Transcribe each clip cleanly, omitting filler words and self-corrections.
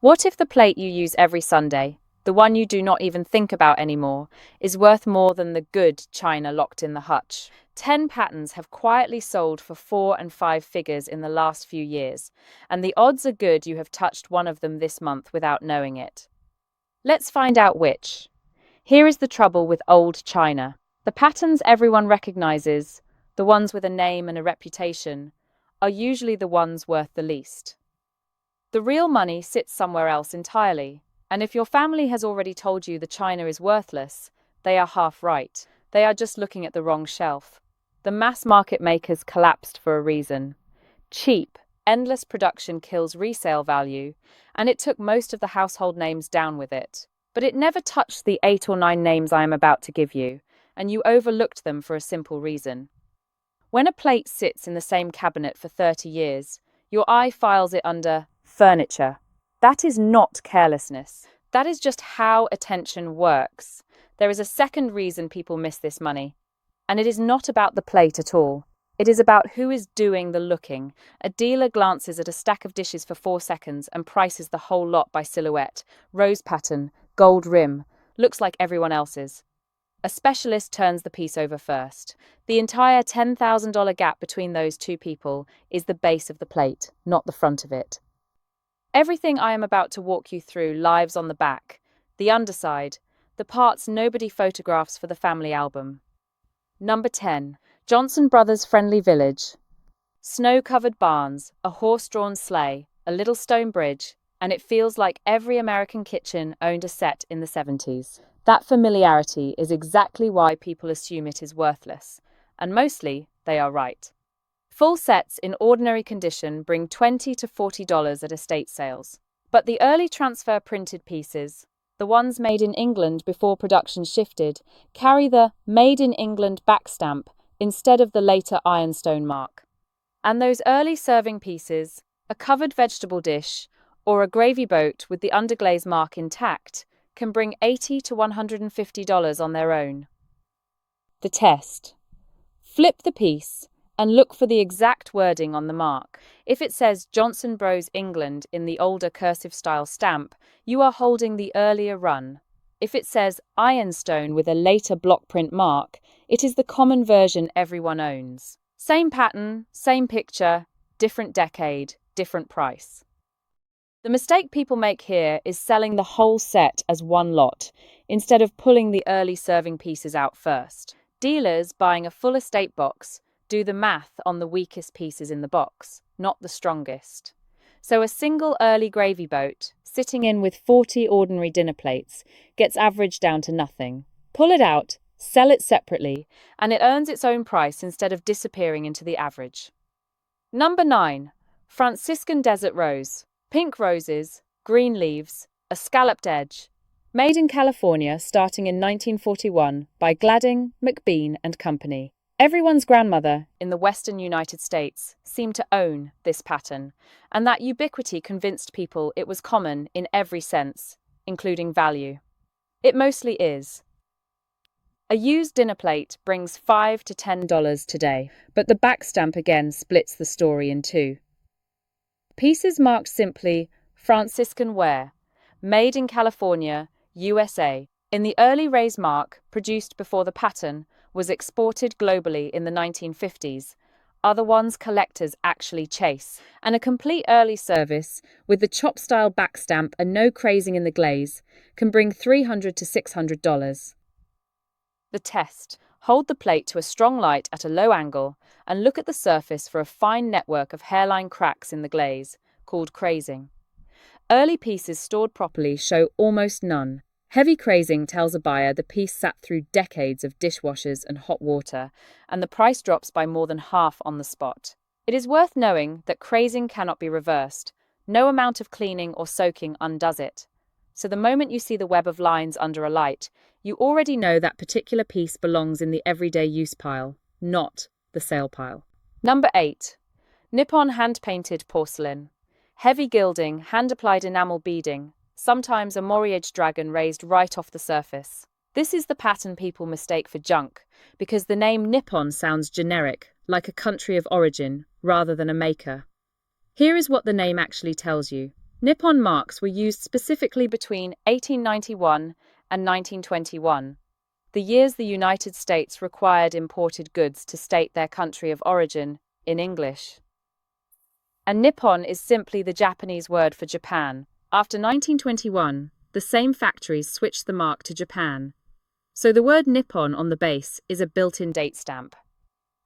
What if the plate you use every Sunday, the one you do not even think about anymore, is worth more than the good china locked in the hutch? 10 patterns have quietly sold for 4 and 5 figures in the last few years, and the odds are good you have touched one of them this month without knowing it. Let's find out which. Here is the trouble with old china. The patterns everyone recognizes, the ones with a name and a reputation, are usually the ones worth the least. The real money sits somewhere else entirely, and if your family has already told you the china is worthless, they are half right. They are just looking at the wrong shelf. The mass market makers collapsed for a reason. Cheap, endless production kills resale value, and it took most of the household names down with it. But it never touched the 8 or 9 names I am about to give you, and you overlooked them for a simple reason. When a plate sits in the same cabinet for 30 years, your eye files it under furniture. That is not carelessness. That is just how attention works. There is a second reason people miss this money, and it is not about the plate at all. It is about who is doing the looking. A dealer glances at a stack of dishes for 4 seconds and prices the whole lot by silhouette. Rose pattern, gold rim, looks like everyone else's. A specialist turns the piece over first. The entire $10,000 gap between those two people is the base of the plate, not the front of it. Everything I am about to walk you through lives on the back, the underside, the parts nobody photographs for the family album. Number 10. Johnson Brothers Friendly Village. Snow-covered barns, a horse-drawn sleigh, a little stone bridge, and it feels like every American kitchen owned a set in the 70s. That familiarity is exactly why people assume it is worthless, and mostly they are right. Full sets in ordinary condition bring $20 to $40 at estate sales. But the early transfer printed pieces, the ones made in England before production shifted, carry the Made in England backstamp instead of the later ironstone mark. And those early serving pieces, a covered vegetable dish, or a gravy boat with the underglaze mark intact, can bring $80 to $150 on their own. The test. Flip the piece and look for the exact wording on the mark. If it says Johnson Bros England in the older cursive style stamp, you are holding the earlier run. If it says ironstone with a later block print mark, it is the common version everyone owns. Same pattern, same picture, different decade, different price. The mistake people make here is selling the whole set as one lot, instead of pulling the early serving pieces out first. Dealers buying a full estate box do the math on the weakest pieces in the box, not the strongest. So a single early gravy boat, sitting in with 40 ordinary dinner plates, gets averaged down to nothing. Pull it out, sell it separately, and it earns its own price instead of disappearing into the average. Number 9. Franciscan Desert Rose. Pink roses, green leaves, a scalloped edge. Made in California starting in 1941 by Gladding, McBean and Company. Everyone's grandmother in the western United States seemed to own this pattern, and that ubiquity convinced people it was common in every sense, including value. It mostly is. A used dinner plate brings $5 to $10 today, but the backstamp again splits the story in two. Pieces marked simply Franciscan ware, made in California, USA. In the early raised mark, produced before the pattern, was exported globally in the 1950s. Other ones collectors actually chase. And a complete early service, with the chop-style backstamp and no crazing in the glaze, can bring $300 to $600. The test. Hold the plate to a strong light at a low angle and look at the surface for a fine network of hairline cracks in the glaze, called crazing. Early pieces stored properly show almost none. Heavy crazing tells a buyer the piece sat through decades of dishwashers and hot water, and the price drops by more than half on the spot. It is worth knowing that crazing cannot be reversed. No amount of cleaning or soaking undoes it. So the moment you see the web of lines under a light, you already know that particular piece belongs in the everyday use pile, not the sale pile. Number 8. Nippon hand-painted porcelain. Heavy gilding, hand-applied enamel beading, sometimes a moriage dragon raised right off the surface. This is the pattern people mistake for junk, because the name Nippon sounds generic, like a country of origin, rather than a maker. Here is what the name actually tells you. Nippon marks were used specifically between 1891 and 1921, the years the United States required imported goods to state their country of origin in English. And Nippon is simply the Japanese word for Japan. After 1921, the same factories switched the mark to Japan. So the word Nippon on the base is a built-in date stamp.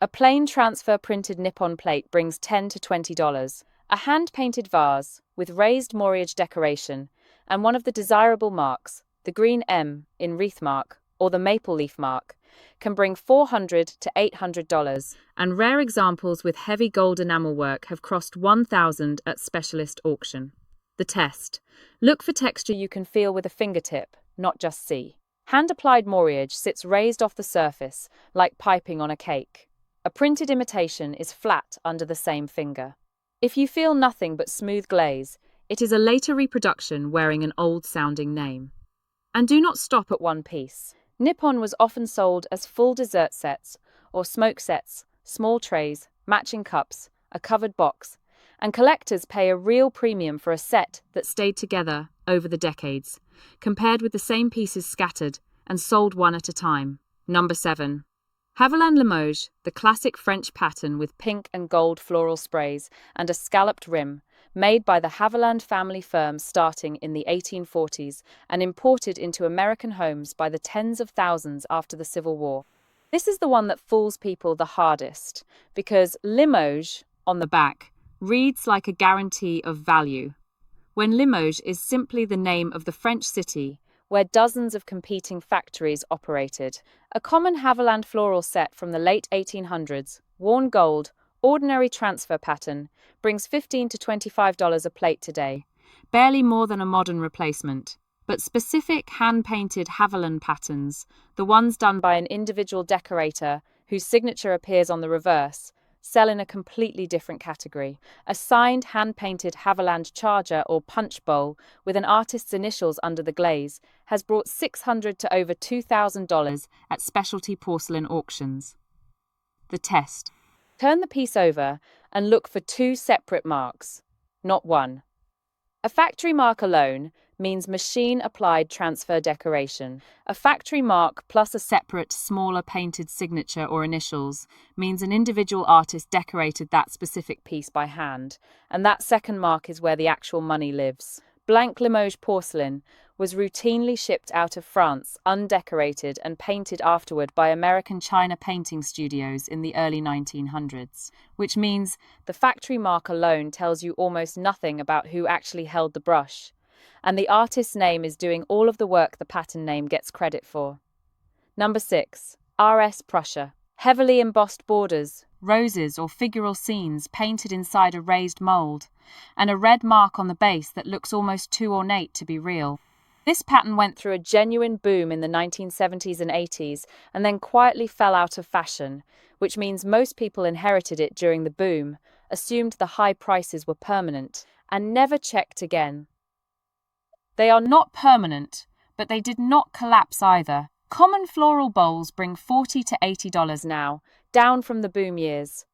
A plain transfer printed Nippon plate brings $10 to $20. A hand-painted vase with raised moirage decoration and one of the desirable marks, the green M in wreath mark or the maple leaf mark, can bring $400 to $800, and rare examples with heavy gold enamel work have crossed $1,000 at specialist auction. The test. Look for texture you can feel with a fingertip, not just see. Hand-applied moirage sits raised off the surface, like piping on a cake. A printed imitation is flat under the same finger. If you feel nothing but smooth glaze, it is a later reproduction wearing an old-sounding name. And do not stop at one piece. Nippon was often sold as full dessert sets or smoke sets, small trays, matching cups, a covered box, and collectors pay a real premium for a set that stayed together over the decades, compared with the same pieces scattered and sold one at a time. Number 7. Haviland Limoges, the classic French pattern with pink and gold floral sprays and a scalloped rim, made by the Haviland family firm starting in the 1840s and imported into American homes by the tens of thousands after the Civil War. This is the one that fools people the hardest, because Limoges, on the back, reads like a guarantee of value, when Limoges is simply the name of the French city where dozens of competing factories operated. A common Haviland floral set from the late 1800s, worn gold, ordinary transfer pattern, brings $15 to $25 a plate today, barely more than a modern replacement. But specific hand-painted Haviland patterns, the ones done by an individual decorator whose signature appears on the reverse, sell in a completely different category. A signed hand-painted Haviland charger or punch bowl with an artist's initials under the glaze has brought $600 to over $2,000 at specialty porcelain auctions. The test. Turn the piece over and look for two separate marks, not one. A factory mark alone means machine-applied transfer decoration. A factory mark plus a separate, smaller painted signature or initials means an individual artist decorated that specific piece by hand, and that second mark is where the actual money lives. Blanc Limoges porcelain was routinely shipped out of France, undecorated and painted afterward by American China painting studios in the early 1900s, which means the factory mark alone tells you almost nothing about who actually held the brush, and the artist's name is doing all of the work the pattern name gets credit for. Number 6. RS Prussia. Heavily embossed borders, roses or figural scenes painted inside a raised mold, and a red mark on the base that looks almost too ornate to be real. This pattern went through a genuine boom in the 1970s and 80s and then quietly fell out of fashion, which means most people inherited it during the boom, assumed the high prices were permanent, and never checked again. They are not permanent, but they did not collapse either. Common floral bowls bring $40 to $80 now, down from the boom years.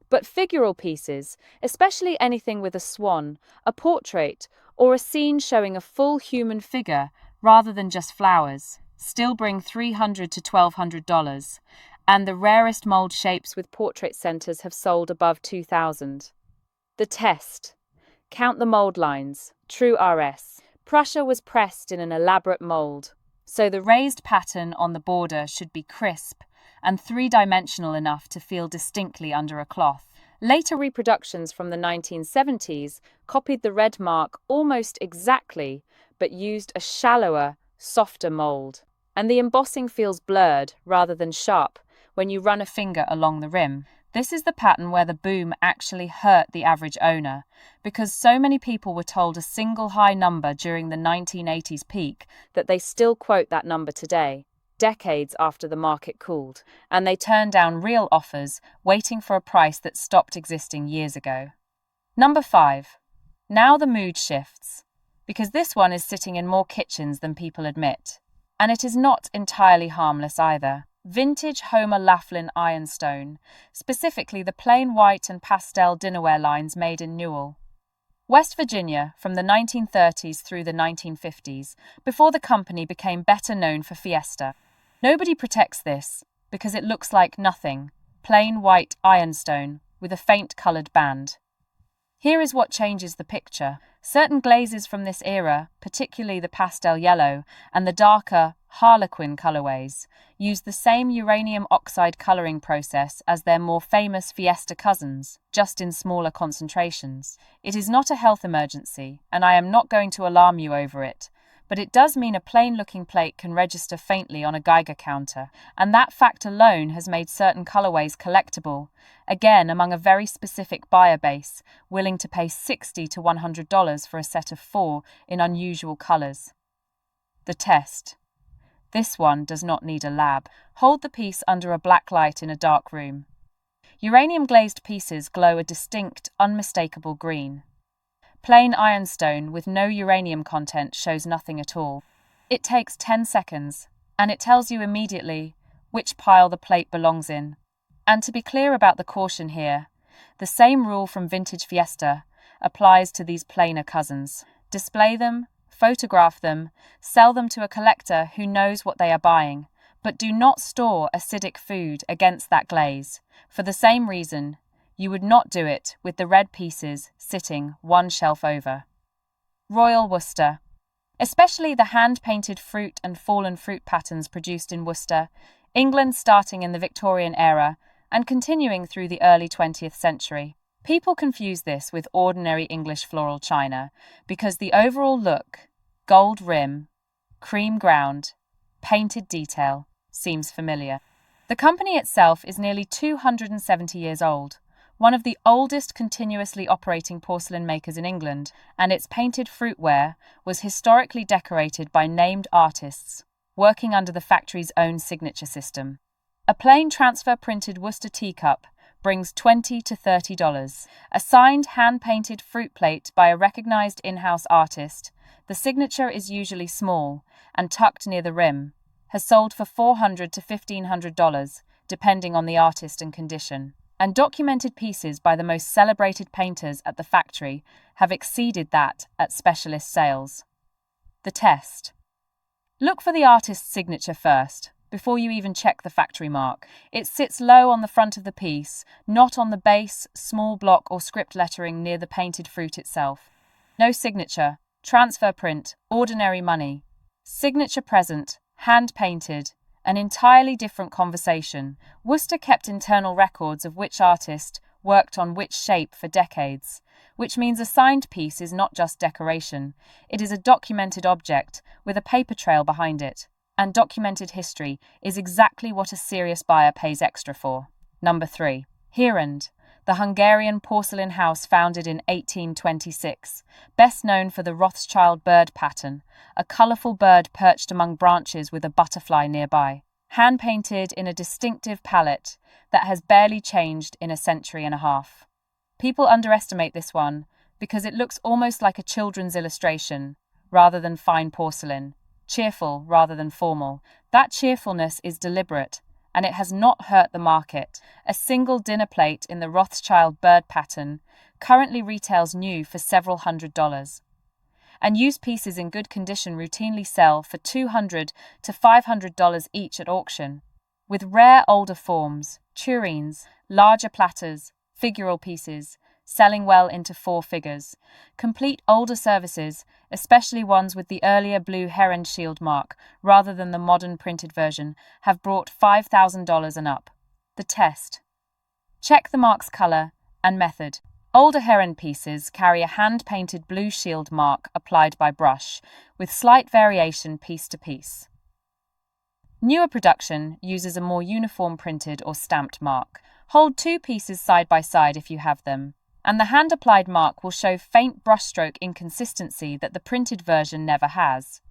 But figural pieces, especially anything with a swan, a portrait, or a scene showing a full human figure rather than just flowers, still bring $300 to $1,200, and the rarest mold shapes with portrait centers have sold above $2,000. The test. Count the mold lines. True RS. Prussia was pressed in an elaborate mold, so the raised pattern on the border should be crisp and three-dimensional enough to feel distinctly under a cloth. Later reproductions from the 1970s copied the red mark almost exactly, but used a shallower, softer mold. And the embossing feels blurred rather than sharp when you run a finger along the rim. This is the pattern where the boom actually hurt the average owner, because so many people were told a single high number during the 1980s peak that they still quote that number today, decades after the market cooled, and they turn down real offers, waiting for a price that stopped existing years ago. Number 5. Now the mood shifts, because this one is sitting in more kitchens than people admit. And it is not entirely harmless either. Vintage Homer Laughlin ironstone, specifically the plain white and pastel dinnerware lines made in Newell. West Virginia from the 1930s through the 1950s, before the company became better known for Fiesta. Nobody protects this because it looks like nothing, plain white ironstone with a faint coloured band. Here is what changes the picture. Certain glazes from this era, particularly the pastel yellow and the darker harlequin colorways, use the same uranium oxide coloring process as their more famous Fiesta cousins, just in smaller concentrations. It is not a health emergency, and I am not going to alarm you over it, but it does mean a plain-looking plate can register faintly on a Geiger counter, and that fact alone has made certain colorways collectible, again among a very specific buyer base, willing to pay $60 to $100 for a set of 4 in unusual colors. The test. This one does not need a lab. Hold the piece under a black light in a dark room. Uranium-glazed pieces glow a distinct, unmistakable green. Plain ironstone with no uranium content shows nothing at all. It takes 10 seconds, and it tells you immediately which pile the plate belongs in. And to be clear about the caution here, the same rule from Vintage Fiesta applies to these plainer cousins. Display them, photograph them, sell them to a collector who knows what they are buying, but do not store acidic food against that glaze, for the same reason you would not do it with the red pieces sitting one shelf over. Royal Worcester. Especially the hand-painted fruit and fallen fruit patterns produced in Worcester, England starting in the Victorian era and continuing through the early 20th century. People confuse this with ordinary English floral china because the overall look, gold rim, cream ground, painted detail, seems familiar. The company itself is nearly 270 years old, one of the oldest continuously operating porcelain makers in England, and its painted fruitware was historically decorated by named artists, working under the factory's own signature system. A plain transfer-printed Worcester teacup brings $20 to $30. A signed hand-painted fruit plate by a recognized in-house artist, the signature is usually small and tucked near the rim, has sold for $400 to $1,500, depending on the artist and condition. And documented pieces by the most celebrated painters at the factory have exceeded that at specialist sales. The test. Look for the artist's signature first, before you even check the factory mark. It sits low on the front of the piece, not on the base, small block or script lettering near the painted fruit itself. No signature, transfer print, ordinary money. Signature present, hand-painted, an entirely different conversation. Worcester kept internal records of which artist worked on which shape for decades, which means a signed piece is not just decoration. It is a documented object with a paper trail behind it, and documented history is exactly what a serious buyer pays extra for. Number 3. Herend, the Hungarian porcelain house founded in 1826, best known for the Rothschild bird pattern, a colourful bird perched among branches with a butterfly nearby, hand-painted in a distinctive palette that has barely changed in a century and a half. People underestimate this one because it looks almost like a children's illustration rather than fine porcelain, cheerful rather than formal. That cheerfulness is deliberate, and it has not hurt the market. A single dinner plate in the Rothschild bird pattern currently retails new for several $100s. And used pieces in good condition routinely sell for $200 to $500 each at auction. With rare older forms, tureens, larger platters, figural pieces, selling well into 4 figures. Complete older services, especially ones with the earlier blue heron shield mark rather than the modern printed version, have brought $5,000 and up. The test. Check the mark's color and method. Older heron pieces carry a hand-painted blue shield mark applied by brush, with slight variation piece to piece. Newer production uses a more uniform printed or stamped mark. Hold 2 pieces side by side if you have them, and the hand-applied mark will show faint brushstroke inconsistency that the printed version never has.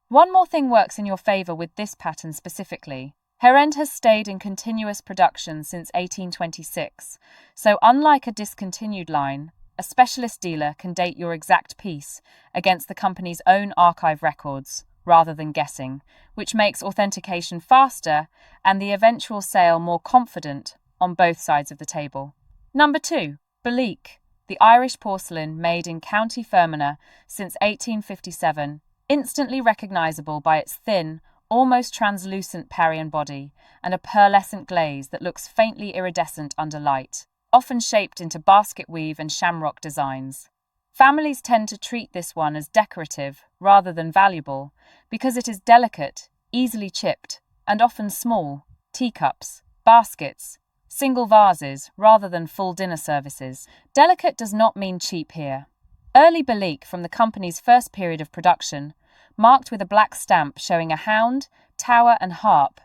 One more thing works in your favor with this pattern specifically. Herend has stayed in continuous production since 1826, so unlike a discontinued line, a specialist dealer can date your exact piece against the company's own archive records, rather than guessing, which makes authentication faster and the eventual sale more confident on both sides of the table. Number 2. Belique, the Irish porcelain made in County Fermanagh since 1857, instantly recognizable by its thin, almost translucent Parian body and a pearlescent glaze that looks faintly iridescent under light, often shaped into basket weave and shamrock designs. Families tend to treat this one as decorative rather than valuable because it is delicate, easily chipped, and often small, teacups, baskets, single vases rather than full dinner services. Delicate does not mean cheap here. Early Belique from the company's first period of production, marked with a black stamp showing a hound, tower and harp,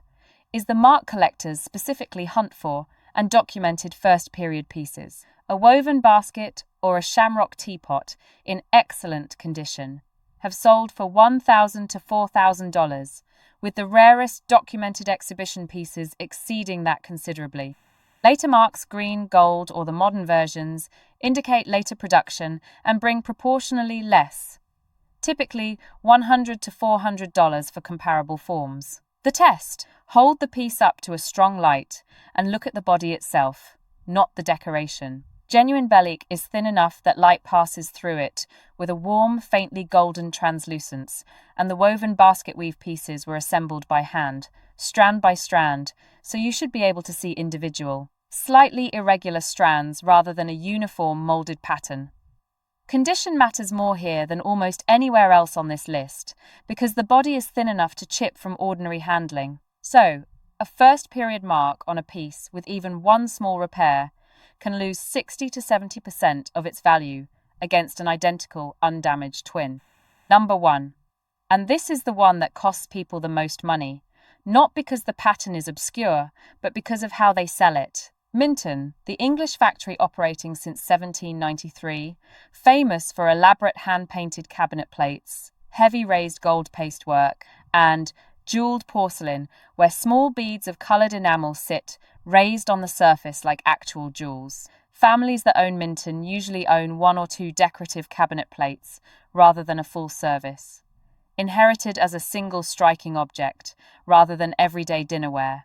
is the mark collectors specifically hunt for and documented first period pieces. A woven basket or a shamrock teapot in excellent condition have sold for $1,000 to $4,000, with the rarest documented exhibition pieces exceeding that considerably. Later marks, green, gold, or the modern versions, indicate later production and bring proportionally less, typically $100 to $400 for comparable forms. The test: hold the piece up to a strong light and look at the body itself, not the decoration. Genuine Belique is thin enough that light passes through it, with a warm, faintly golden translucence, and the woven basket weave pieces were assembled by hand, strand by strand, so you should be able to see individual, slightly irregular strands rather than a uniform molded pattern. Condition matters more here than almost anywhere else on this list, because the body is thin enough to chip from ordinary handling. So, a first period mark on a piece with even one small repair can lose 60 to 70% of its value against an identical, undamaged twin. Number 1. And this is the one that costs people the most money, not because the pattern is obscure, but because of how they sell it. Minton, the English factory operating since 1793, famous for elaborate hand-painted cabinet plates, heavy raised gold pastework, and jeweled porcelain, where small beads of colored enamel sit raised on the surface like actual jewels. Families that own Minton usually own one or two decorative cabinet plates rather than a full service, inherited as a single striking object rather than everyday dinnerware.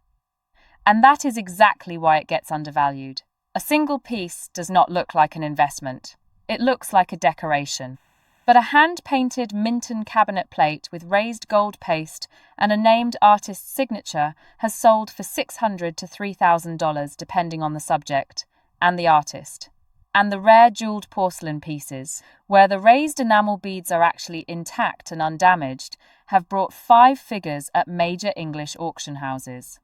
And that is exactly why it gets undervalued. A single piece does not look like an investment. It looks like a decoration. But a hand-painted Minton cabinet plate with raised gold paste and a named artist's signature has sold for $600 to $3,000 depending on the subject and the artist. And the rare jeweled porcelain pieces, where the raised enamel beads are actually intact and undamaged, have brought 5 figures at major English auction houses.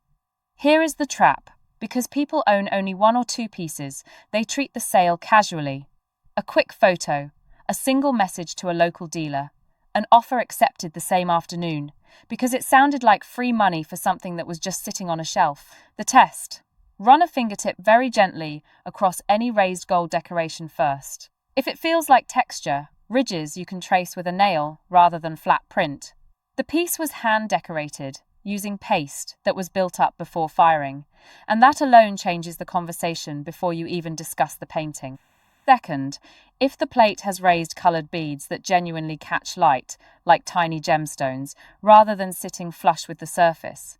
Here is the trap. Because people own only 1 or 2 pieces, they treat the sale casually. A quick photo, a single message to a local dealer, an offer accepted the same afternoon, because it sounded like free money for something that was just sitting on a shelf. The test: run a fingertip very gently across any raised gold decoration first. If it feels like texture, ridges you can trace with a nail rather than flat print. The piece was hand decorated, using paste that was built up before firing, and that alone changes the conversation before you even discuss the painting. Second, if the plate has raised coloured beads that genuinely catch light, like tiny gemstones, rather than sitting flush with the surface.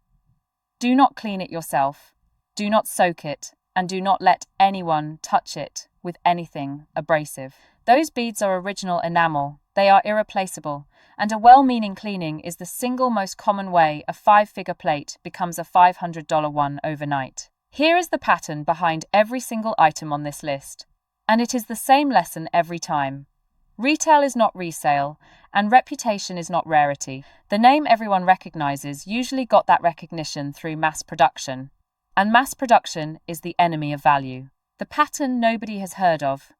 Do not clean it yourself, do not soak it, and do not let anyone touch it with anything abrasive. Those beads are original enamel, they are irreplaceable, and a well-meaning cleaning is the single most common way a 5-figure plate becomes a $500 one overnight. Here is the pattern behind every single item on this list. And it is the same lesson every time. Retail is not resale, and reputation is not rarity. The name everyone recognizes usually got that recognition through mass production. And mass production is the enemy of value. The pattern nobody has heard of,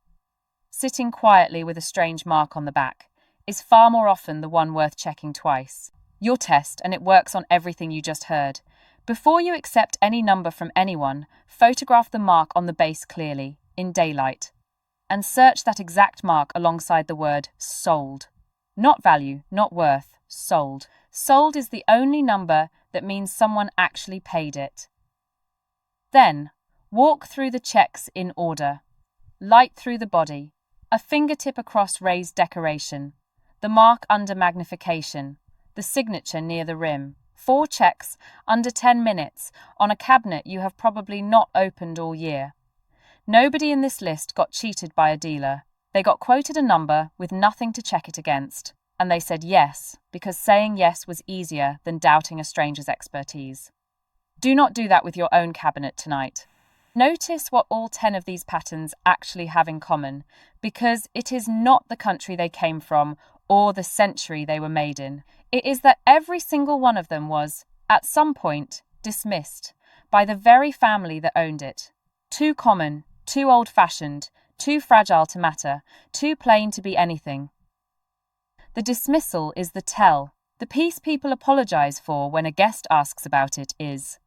sitting quietly with a strange mark on the back, is far more often the one worth checking twice. Your test, and it works on everything you just heard. Before you accept any number from anyone, photograph the mark on the base clearly, in daylight, and search that exact mark alongside the word sold. Not value, not worth, sold. Sold is the only number that means someone actually paid it. Then, walk through the checks in order. Light through the body, a fingertip across raised decoration, the mark under magnification, the signature near the rim. 4 checks under 10 minutes on a cabinet you have probably not opened all year. Nobody in this list got cheated by a dealer. They got quoted a number with nothing to check it against, and they said yes because saying yes was easier than doubting a stranger's expertise. Do not do that with your own cabinet tonight. Notice what all 10 of these patterns actually have in common, because it is not the country they came from or the century they were made in. It is that every single one of them was, at some point, dismissed by the very family that owned it. Too common, too old-fashioned, too fragile to matter, too plain to be anything. The dismissal is the tell. The piece people apologize for when a guest asks about it is,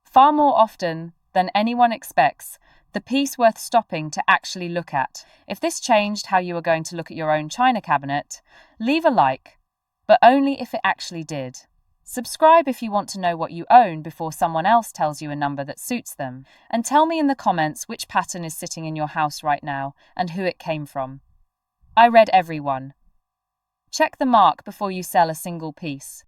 far more often than anyone expects, the piece worth stopping to actually look at. If this changed how you were going to look at your own china cabinet, leave a like, but only if it actually did. Subscribe if you want to know what you own before someone else tells you a number that suits them. And tell me in the comments which pattern is sitting in your house right now and who it came from. I read every one. Check the mark before you sell a single piece.